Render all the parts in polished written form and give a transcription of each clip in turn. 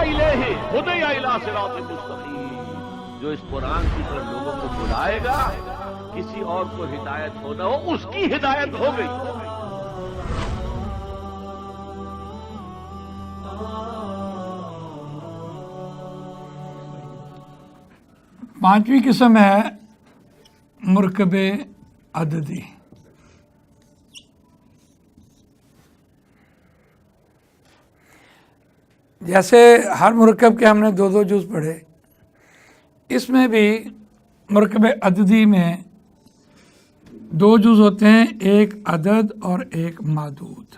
الیہ ہدی الی صراط مستقیم، جو اس قرآن کی طرف لوگوں کو بلائے گا، کسی اور کو ہدایت ہو نہ ہو، اس کی ہدایت ہو گئی۔ پانچویں قسم ہے مرکب عددی۔ جیسے ہر مرکب کے ہم نے دو دو جز پڑھے، اس میں بھی مرکب عددی میں دو جز ہوتے ہیں، ایک عدد اور ایک معدود۔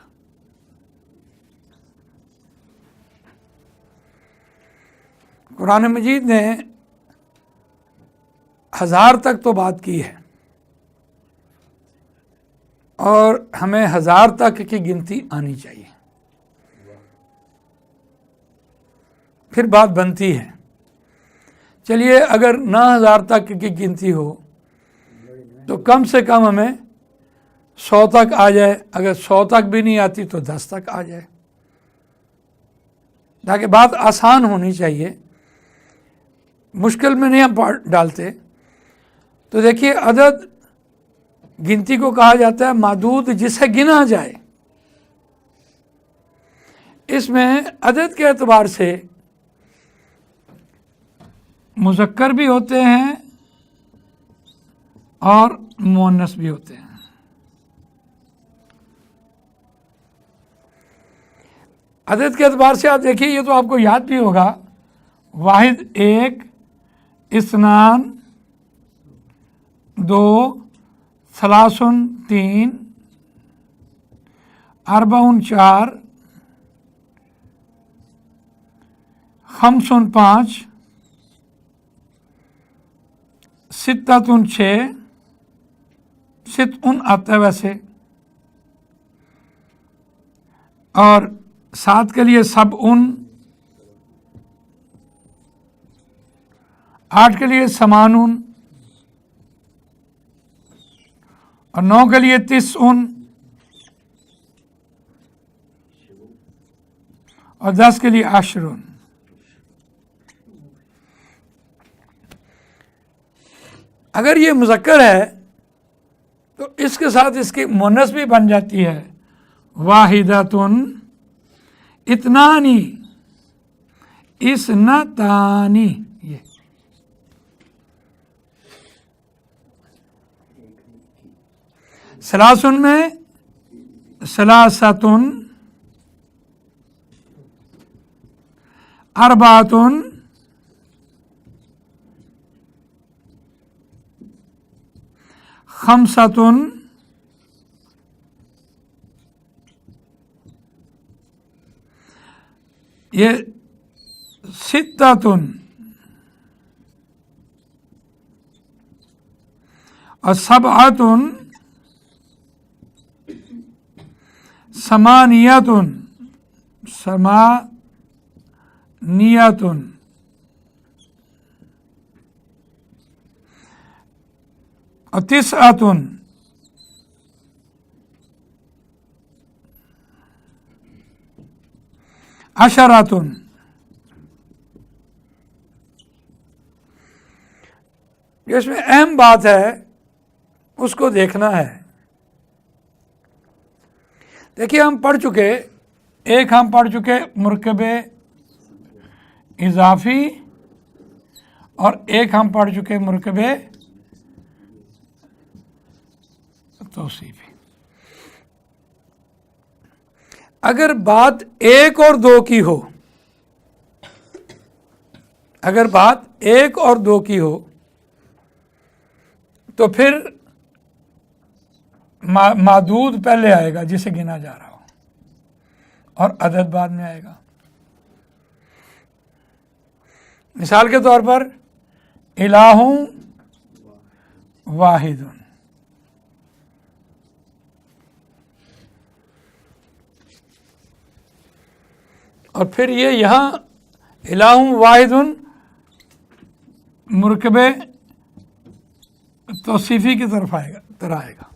قرآن مجید نے 1000 تک تو بات کی ہے، اور ہمیں 1000 تک کی گنتی آنی چاہیے، پھر بات بنتی ہے۔ چلیے اگر 9000 تک کی گنتی ہو تو کم سے کم ہمیں 100 تک آ جائے، اگر 100 تک بھی نہیں آتی تو 10 تک آ جائے، تاکہ بات آسان ہونی چاہیے، مشکل میں نہیں ہم ڈالتے۔ تو دیکھیے عدد گنتی کو کہا جاتا ہے معدود، جسے گنا جائے۔ اس میں عدد کے اعتبار سے مذکر بھی ہوتے ہیں اور مؤنث بھی ہوتے ہیں۔ عدد کے اعتبار سے آپ دیکھیے، یہ تو آپ کو یاد بھی ہوگا، واحد 1، اثنان 2، ثلاثن 3، اربعن 4، خمسن 5، ستتن 6، ستن آتا ہے ویسے، اور 7 کے لیے سبعن، 8 کے لیے ثمانن، اور 9 کے لیے تسعن، اور 10 کے لیے عشرن۔ اگر یہ مذکر ہے تو اس کے ساتھ اس کی مؤنث بھی بن جاتی ہے، واحدتن، اتنانی، اثنتانی۔ یہ ثلاثن میں ثلاثتن، اربعتن، خمستن، یہ ستتن، اور سبعتن، ثمانیتن، ثمانیتن، اور تسعتن، عشرتن۔ اس میں اہم بات ہے، اس کو دیکھنا ہے۔ دیکھیے ہم پڑھ چکے، ایک ہم پڑھ چکے مرکب اضافی، اور ایک ہم پڑھ چکے مرکب توصیفی۔ اگر بات 1 اور 2 کی ہو، اگر بات 1 اور 2 کی ہو تو پھر معدود پہلے آئے گا جسے گنا جا رہا ہو، اور عدد بعد میں آئے گا۔ مثال کے طور پر الہ واحد، اور پھر یہ یہاں الہ واحد مرکب توصیفی کی طرف آئے گا۔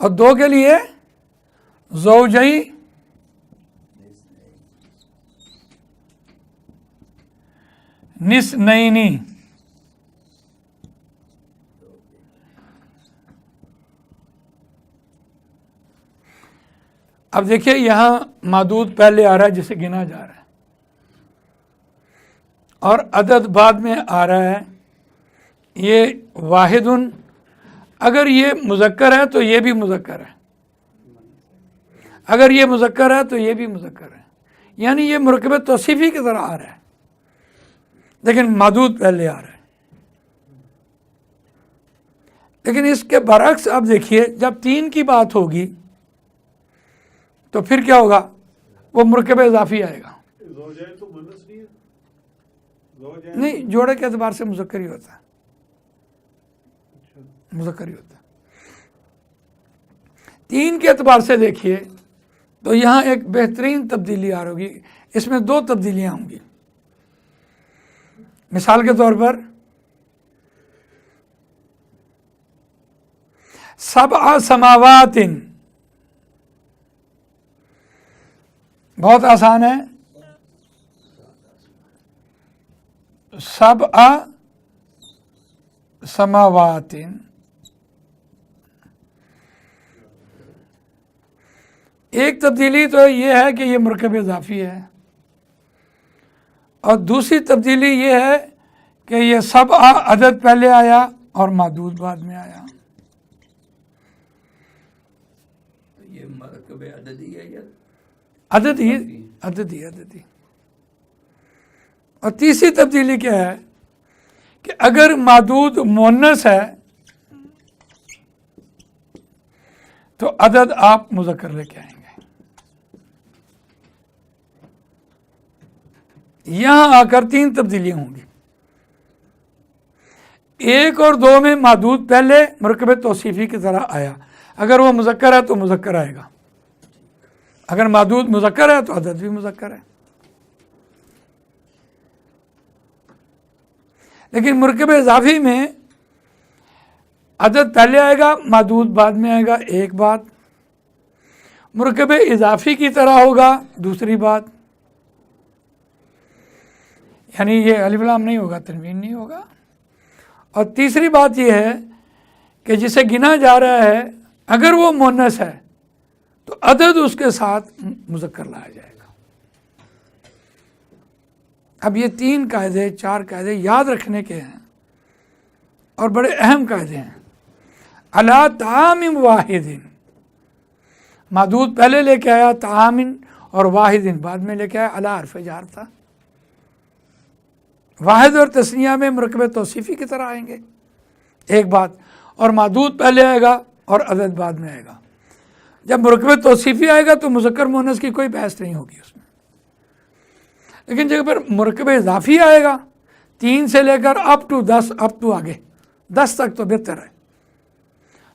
और 2 के लिए ज़ौजई निस्नैनी। अब देखिए यहां मादूद पहले आ रहा है जिसे गिना जा रहा है, और अदद बाद में आ रहा है। ये वाहिदुन, अगर ये मुज़क्कर है तो ये भी मुज़क्कर है, अगर ये मुज़क्कर है तो ये भी मुज़क्कर है, यानी ये मुरकब तौसीफ़ी की तरह आ रहा है, लेकिन मादूद पहले आ रहा है। लेकिन इसके बरक्स अब देखिए, जब 3 की बात होगी तो फिर क्या होगा, वो मुरकब इज़ाफ़ी आएगा। नहीं, जोड़े के एतबार से मुज़क्कर ही होता है, मुज़क्कर ही होता है। 3 के एतबार से देखिए तो यहाँ एक बेहतरीन तब्दीली आ रही होगी, इसमें 2 तब्दीलियाँ होंगी। मिसाल के तौर पर सबअ समावातिन, बहुत आसान है, सबअ समावातिन। एक तब्दीली तो ये है कि ये मुरकब इज़ाफ़ी है, और दूसरी तब्दीली ये है कि ये सबअ अदद पहले आया और मादूद बाद में आया। ये मुरकब अददी है या अददी। और तीसरी तब्दीली क्या है कि अगर मादूद मुअन्नस है तो अदद आप मुज़क्कर लेके आएंगे। यहां आकर 3 तब्दीलियां होंगी। 1 और 2 में मादूद पहले मुरकब तौसीफ़ी की तरह आया, अगर वो मुज़क्कर है तो मुज़क्कर आएगा, अगर मादूद मुज़क्कर है तो अदद भी मुज़क्कर है। लेकिन मुरकब इज़ाफ़ी में अदद पहले आएगा, मादूद बाद में आएगा, एक बात। मुरकब इज़ाफ़ी की तरह होगा, दूसरी बात, यानी ये अलिफ लाम नहीं होगा, तनवीन नहीं होगा। और तीसरी बात यह है कि जिसे गिना जा रहा है अगर वो मुअन्नस है तो अदद उसके साथ मुज़क्कर लाया जाएगा। अब ये 3 कायदे 4 कायदे याद रखने के हैं और बड़े अहम कायदे हैं। अला तामिन वाहिदिन, मादूद पहले लेके आया, तामिन और वाहिदिन बाद में लेके आया, अला हर्फ जार था। वाहिद और तस्निया में मुरकब तौसीफ़ी की तरह आएंगे, एक बात, और मादूद पहले आएगा और अदद बाद में आएगा। जब मुरकब तौसीफ़ी आएगा तो मुज़क्कर मुअन्नस की कोई बहस नहीं होगी उसमें। लेकिन जगह पर मुरकब इज़ाफ़ी आएगा 3 से लेकर अप टू 10, अप टू आगे 10 तक तो बेहतर है,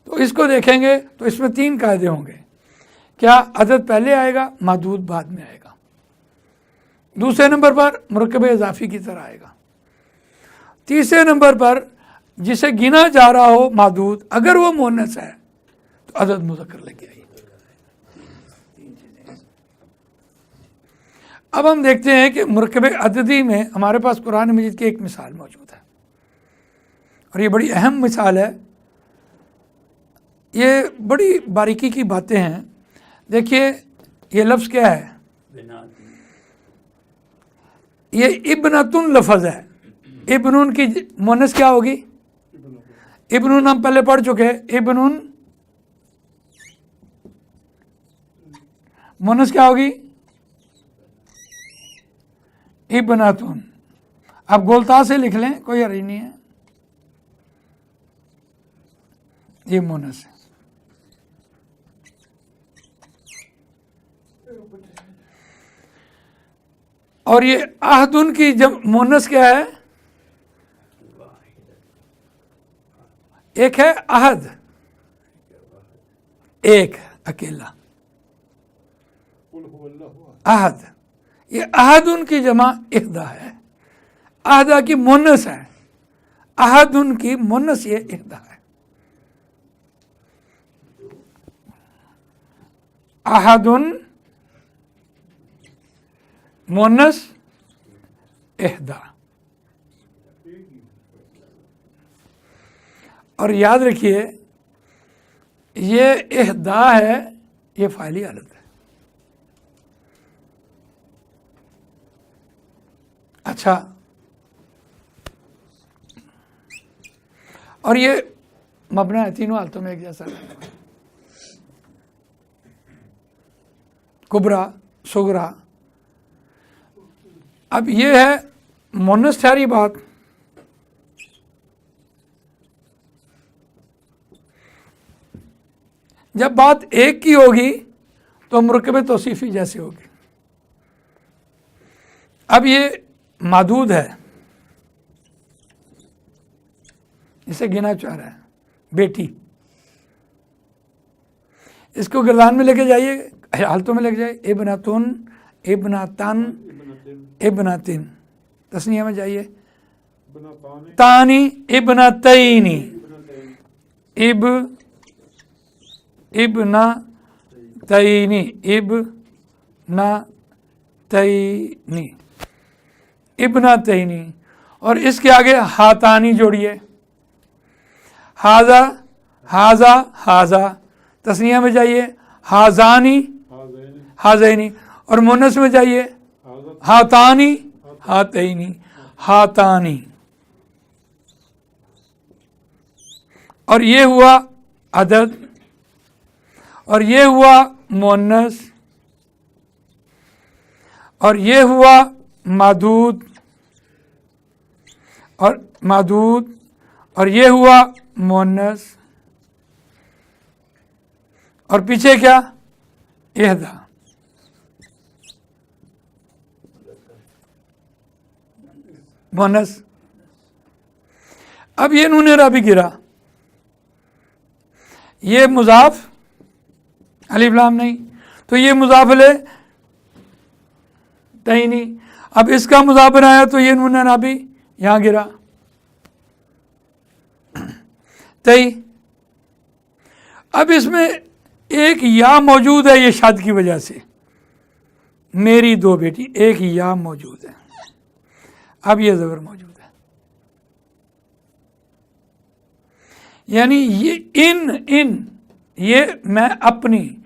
तो इसको देखेंगे तो इसमें 3 कायदे होंगे। क्या अदद पहले आएगा, मादूद बाद में आएगा। दूसरे नंबर पर मुरकब इज़ाफ़ी की तरह आएगा। तीसरे नंबर पर जिसे गिना जा रहा हो मादूद, अगर वो मुअन्नस है तो अदद मुज़क्कर लेके आइए। अब हम देखते हैं कि मुरकब अददी में हमारे पास कुरान मजीद की एक मिसाल मौजूद है, और ये बड़ी अहम मिसाल है। ये बड़ी बारीकी की बातें हैं। देखिए ये लफ्ज़ क्या है, ये इब्नतुन लफ्ज़ है। इब्नुन की मुअन्नस क्या होगी, इब्नुन हम पहले पढ़ चुके हैं। इब्नुन मुअन्नस क्या होगी, इब्नतुन। आप गोलता से लिख लें, कोई हर्ज नहीं है, ये मुअन्नस है। और ये अहदुन की जब मुअन्नस क्या है, एक है अहद, एक अकेला अहद। ये अहदुन की जमा इहदा है, अहदा की मुअन्नस है, अहदुन की मुअन्नस ये इहदा है। अहदुन मुन्नस इहदा। और याद रखिए ये इहदा है, ये फाइली हालत है। अच्छा, और ये मबना है, तीनों हालतों में एक जैसा है। कुबरा, सुगरा। अब ये है मुन्नस ठहरी बात। जब बात एक की होगी तो मुरकब तौसीफी जैसे होगी। अब ये मादूद है, इसे गिना चाह रहा है, बेटी। इसको गिरदान में लेके जाइए, हालतों में लेके जाइए। इब्नतुन, इब्नतन, इब्नतिन। तस्निया में जाइए, तानी, इब्नतैनी, इब्नतैनी, इब्नतैनी, इब्नतैनी। और इसके आगे हातानी जोड़िए, हाजा, हाजा, हाजा। तस्निया में जाइए, हाजानी, हाजैनी। और मुन्नस में जाइए, हातानी, हातैनी, हातानी। और ये हुआ अदद, और ये हुआ मुन्नस, और ये हुआ मादूद, और मादूद, और ये हुआ मुन्नस। और पीछे क्या? इहदा। मुन्नस। अब ये नून राबी गिरा, ये मुजाफ, अलिफ लाम नहीं, तो ये मुजाफ ले तैनी। अब इसका मुजाफ बनाया तो ये नून राबी यहां गिरा, तई। अब इसमें एक या मौजूद है, ये शाद की वजह से, मेरी दो बेटी, एक या मौजूद है। अब ये ज़बर मौजूद है, यानी ये इन ये मैं अपनी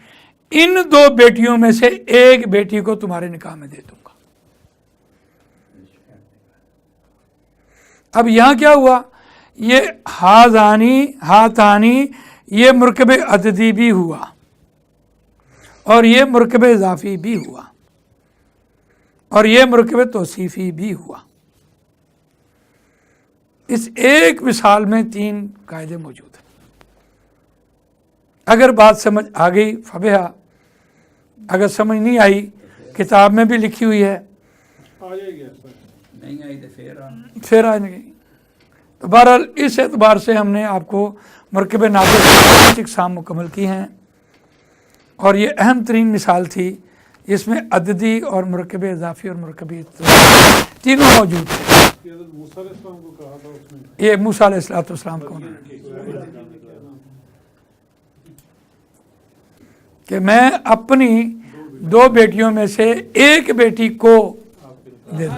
इन दो बेटियों में से एक बेटी को तुम्हारे निकाह में दे दूंगा। अब यहां क्या हुआ? ये हाजानी, हातानी, ये मुरकब अददी भी हुआ और ये मुरकब इजाफी भी हुआ और ये मुरकब तौसीफी भी हुआ। इस एक मिसाल में तीन कायदे मौजूद हैं। अगर बात समझ आ गई फबिहा, अगर समझ नहीं आई किताब में भी लिखी हुई है, नहीं आई तो फिर आ गई। तो बहरहाल इस एतबार से हमने आपको मुरकब नाक़िस की इक़साम मुकम्मल की हैं और ये अहम तरीन मिसाल थी। इसमें अददी और मुरकब इजाफ़ी और मुरकब तीनों मौजूद थे। ये मूसा अलैहिस्सलाम को कि मैं अपनी दो बेटियों में से एक बेटी को दे दूँ।